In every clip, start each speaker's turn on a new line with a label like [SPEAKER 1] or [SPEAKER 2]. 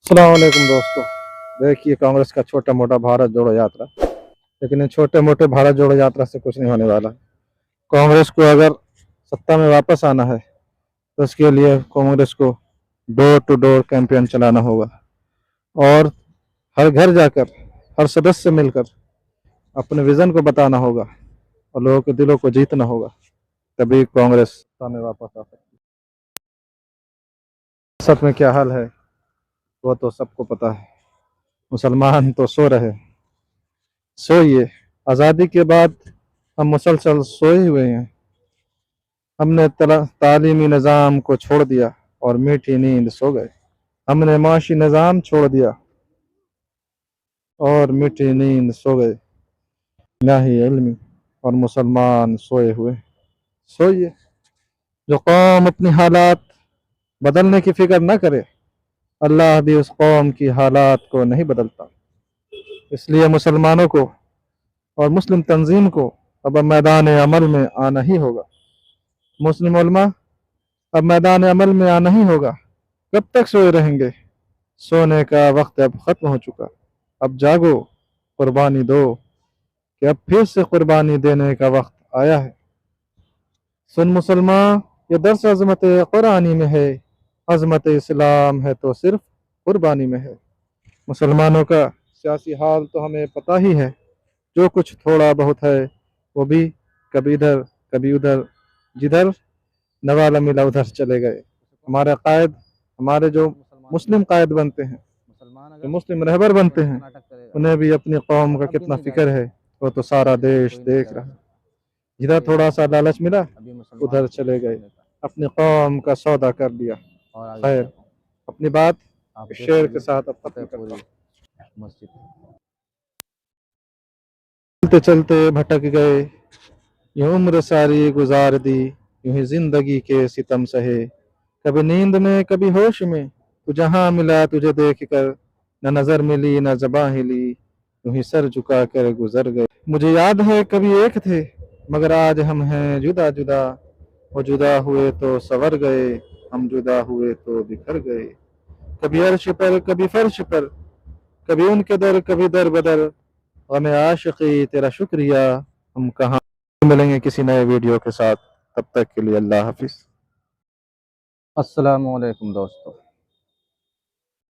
[SPEAKER 1] अस्सलाम वालेकुम दोस्तों। देखिए कांग्रेस का छोटा मोटा भारत जोड़ो यात्रा, लेकिन इन छोटे मोटे भारत जोड़ो यात्रा से कुछ नहीं होने वाला। कांग्रेस को अगर सत्ता में वापस आना है तो उसके लिए कांग्रेस को डोर टू डोर कैंपेन चलाना होगा और हर घर जाकर हर सदस्य मिलकर अपने विजन को बताना होगा और लोगों के दिलों को जीतना होगा। तभी कांग्रेस सत्ता में वापस आ सकती है। सच में क्या हाल है वो तो सबको पता है। मुसलमान तो सो रहे, सोइए। आज़ादी के बाद हम मुसलसल सोए हुए हैं। हमने तालीमी निज़ाम को छोड़ दिया और मीठी नींद सो गए। हमने माशी निज़ाम छोड़ दिया और मीठी नींद सो गए। इलाही इल्मी और मुसलमान सोए हुए। सोइए। जो कौम अपनी हालात बदलने की फिक्र न करे, अल्लाह भी उस कौम की हालात को नहीं बदलता। इसलिए मुसलमानों को और मुस्लिम तंजीम को अब मैदान अमल में आना ही होगा। मुस्लिम उलमा अब मैदान अमल में आना ही होगा। कब तक सोए रहेंगे? सोने का वक्त अब खत्म हो चुका। अब जागो, कुर्बानी दो कि अब फिर से कुर्बानी देने का वक्त आया है। सुन मुसलमान, ये दर्स अजमत कुरानी में है। अजमत इस्लाम है तो सिर्फ कुर्बानी में है। मुसलमानों का सियासी हाल तो हमें पता ही है। जो कुछ थोड़ा बहुत है वो भी कभी इधर कभी उधर, जिधर नवाला मिला उधर चले गए। हमारे कायद, हमारे जो मुस्लिम कायद बनते हैं, जो मुस्लिम रहबर बनते हैं, उन्हें भी अपनी कौम का कितना फिक्र है वो तो सारा देश देख रहा है। जिधर थोड़ा सा लालच मिला उधर चले गए, अपनी कौम का सौदा कर लिया। खैर, अपनी बात शेर के साथ अब खत्म करता हूँ। चलते चलते भटक गए, यूं उम्र सारी गुजार दी, यूं ही जिंदगी के सितम सहे। कभी नींद में कभी होश में, तू जहां मिला तुझे देख कर, न नजर मिली न ज़बां हिली, यूं ही सर झुका कर गुजर गए। मुझे याद है कभी एक थे मगर आज हम हैं जुदा जुदा। वो जुदा हुए तो सवर गए, हम जुदा हुए तो बिखर गए। कभी अर्श पर कभी फर्श पर, कभी उनके दर कभी दर बदर। गमे आशिकी तेरा शुक्रिया, हम कहाँ मिलेंगे किसी नए वीडियो के साथ। तब तक के लिए अल्लाह हाफिज।
[SPEAKER 2] अस्सलाम वालेकुम दोस्तों।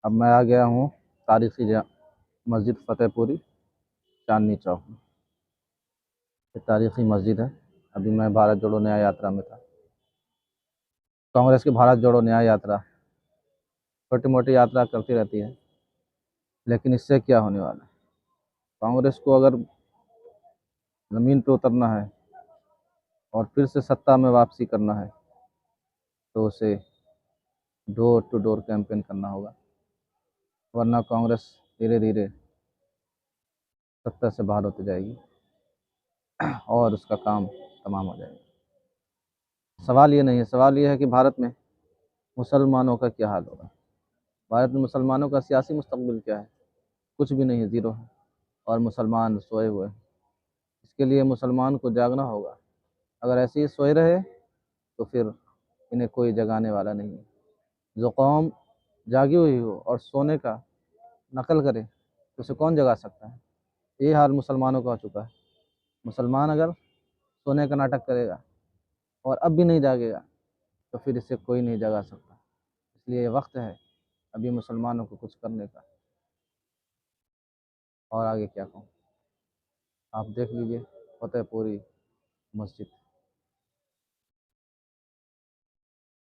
[SPEAKER 2] अब मैं आ गया हूँ तारीख़ी मस्जिद फ़तेहपुरी चांदनी चौक में। ये तारीख़ी मस्जिद है। अभी मैं भारत जोड़ो न्याय यात्रा में था। कांग्रेस की भारत जोड़ो न्याय यात्रा छोटी मोटी यात्रा करती रहती है, लेकिन इससे क्या होने वाला है? कांग्रेस को अगर ज़मीन पे उतरना है और फिर से सत्ता में वापसी करना है तो उसे डोर टू डोर कैंपेन करना होगा, वरना कांग्रेस धीरे धीरे सत्ता से बाहर होती जाएगी और उसका काम तमाम हो जाएगा। सवाल ये नहीं है, सवाल ये है कि भारत में मुसलमानों का क्या हाल होगा। भारत में मुसलमानों का सियासी मुस्तकबिल क्या है? कुछ भी नहीं है, ज़ीरो है। और मुसलमान सोए हुए हैं। इसके लिए मुसलमान को जागना होगा। अगर ऐसे ही सोए रहे तो फिर इन्हें कोई जगाने वाला नहीं है। जो कौम जागी हुई हो और सोने का नकल करे तो उसे कौन जगा सकता है? ये हाल मुसलमानों का हो चुका है। मुसलमान अगर सोने का नाटक करेगा और अब भी नहीं जागेगा तो फिर इसे कोई नहीं जगा सकता। इसलिए ये वक्त है अभी मुसलमानों को कुछ करने का। और आगे क्या कहूँ, आप देख लीजिए फतेहपुरी मस्जिद।